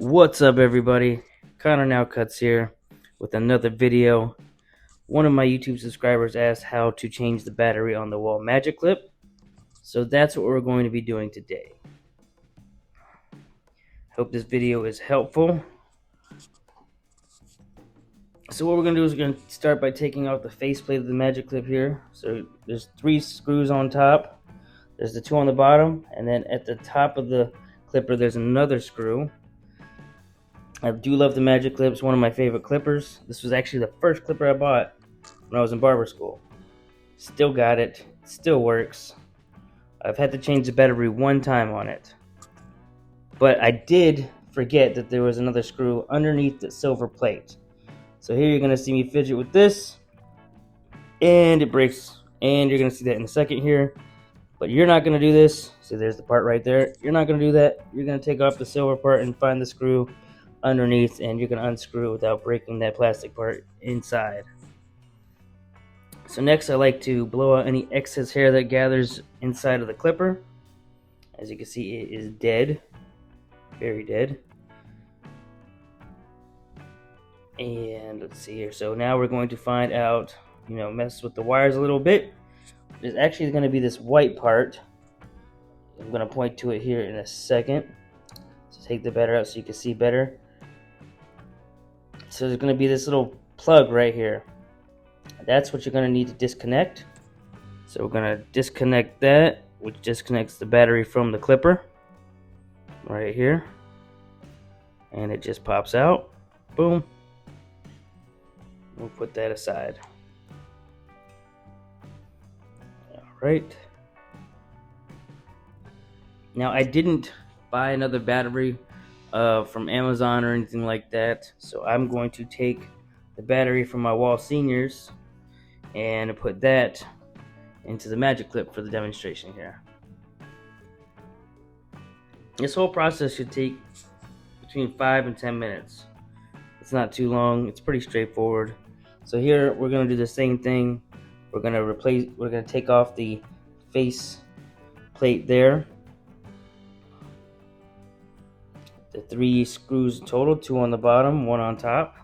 What's up, everybody? Connor Now Cuts here with another video. One of my YouTube subscribers asked how to change the battery on the wall magic clip, so that's what we're going to be doing today. Hope this video is helpful. So what we're going to do is we're going to start by taking out the faceplate of the magic clip here. So there's 3 screws on top, there's the 2 on the bottom, and then at the top of the clipper there's another screw. I do love the magic clips, one of my favorite clippers. This was actually the first clipper I bought when I was in barber school. Still got it, still works. I've had to change the battery 1 time on it, but I did forget that there was another screw underneath the silver plate. So here you're going to see me fidget with this, and it breaks, and you're going to see that in a second here. But you're not going to do this. See, there's the part right there. You're not going to do that. You're going to take off the silver part and find the screw underneath, and you're going to unscrew it without breaking that plastic part inside. So next, I like to blow out any excess hair that gathers inside of the clipper. As you can see, it is dead, very dead. And let's see here. So now we're going to find out, mess with the wires a little bit. There's actually going to be this white part. I'm going to point to it here in a second. So take the battery out so you can see better. So there's going to be this little plug right here. That's what you're going to need to disconnect. So we're going to disconnect that, which disconnects the battery from the clipper right here. And it just pops out. Boom. We'll put that aside. Alright. Now, I didn't buy another battery from Amazon or anything like that, so I'm going to take the battery from my wall seniors and put that into the magic clip for the demonstration here. This whole process should take between 5 and 10 minutes. It's not too long. It's pretty straightforward. So here we're going to do the same thing. We're going to take off the face plate there. The 3 screws total, 2 on the bottom, 1 on top.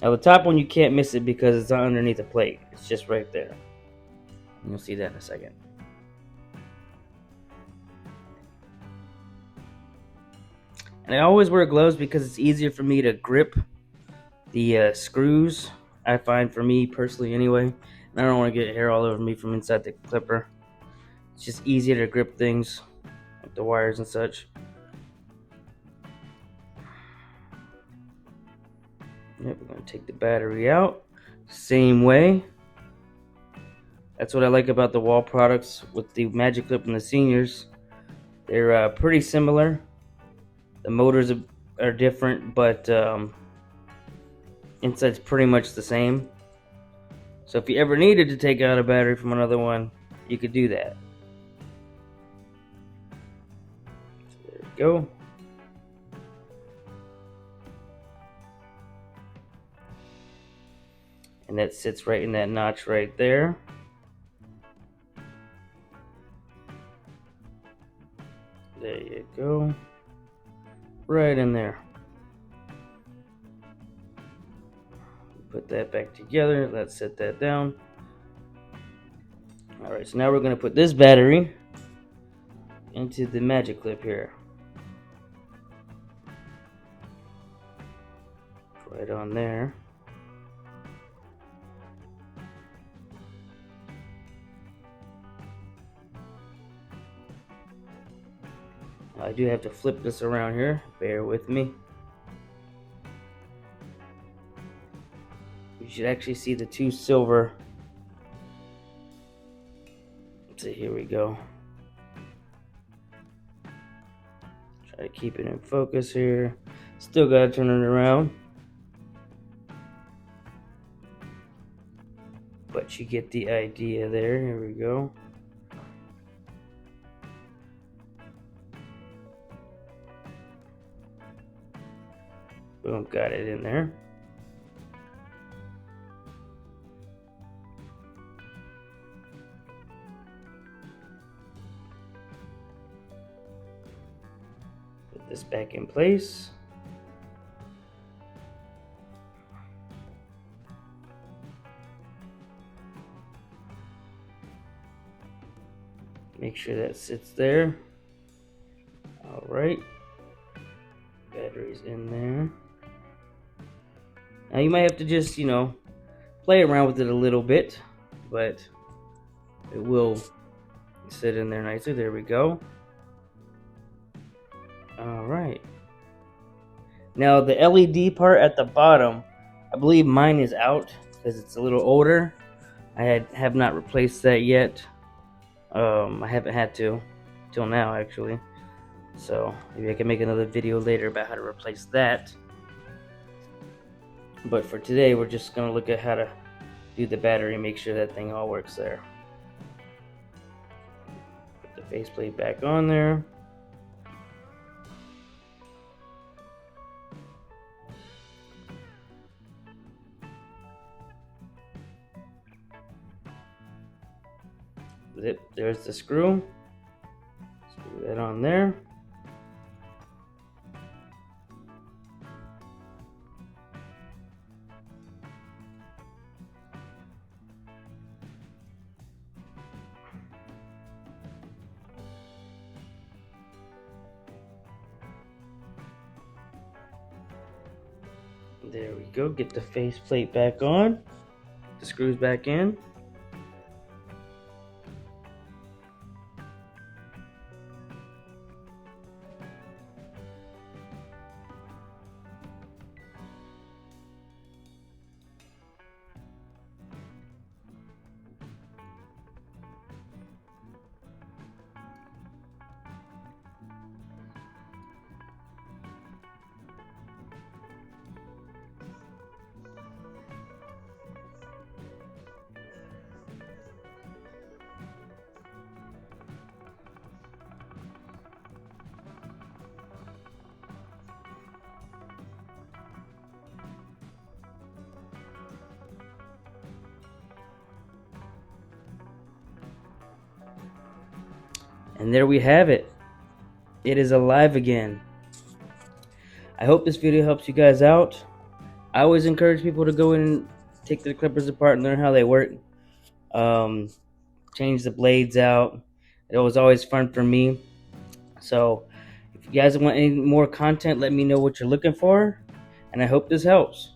Now the top one, you can't miss it because it's not underneath the plate. It's just right there. And you'll see that in a second. And I always wear gloves because it's easier for me to grip the screws, I find, for me personally anyway. And I don't want to get hair all over me from inside the clipper. It's just easier to grip things, like the wires and such. Yep, we're going to take the battery out. Same way. That's what I like about the wall products with the magic clip and the seniors. They're pretty similar. The motors are different, but inside's pretty much the same. So if you ever needed to take out a battery from another one, you could do that. So there we go. And that sits right in that notch right there. There you go. Right in there. Put that back together. Let's set that down. Alright, so now we're going to put this battery into the magic clip here. Right on there. I do have to flip this around here. Bear with me. You should actually see the 2 silver. So here we go. Try to keep it in focus here. Still gotta turn it around. But you get the idea there. Here we go. Boom, got it in there. Put this back in place. Make sure that sits there. All right. Battery's in there. Now you might have to just, play around with it a little bit, but it will sit in there nicely. There we go. All right. Now the LED part at the bottom, I believe mine is out because it's a little older. I have not replaced that yet. I haven't had to till now, actually. So maybe I can make another video later about how to replace that. But for today, we're just gonna look at how to do the battery and make sure that thing all works there. Put the faceplate back on there. There's the screw. Screw that on there. There we go. Get the faceplate back on. The screws back in. And there we have it. It is alive again. I hope this video helps you guys out. I always encourage people to go in and take the clippers apart and learn how they work. Change the blades out. It was always fun for me. So if you guys want any more content, let me know what you're looking for. And I hope this helps.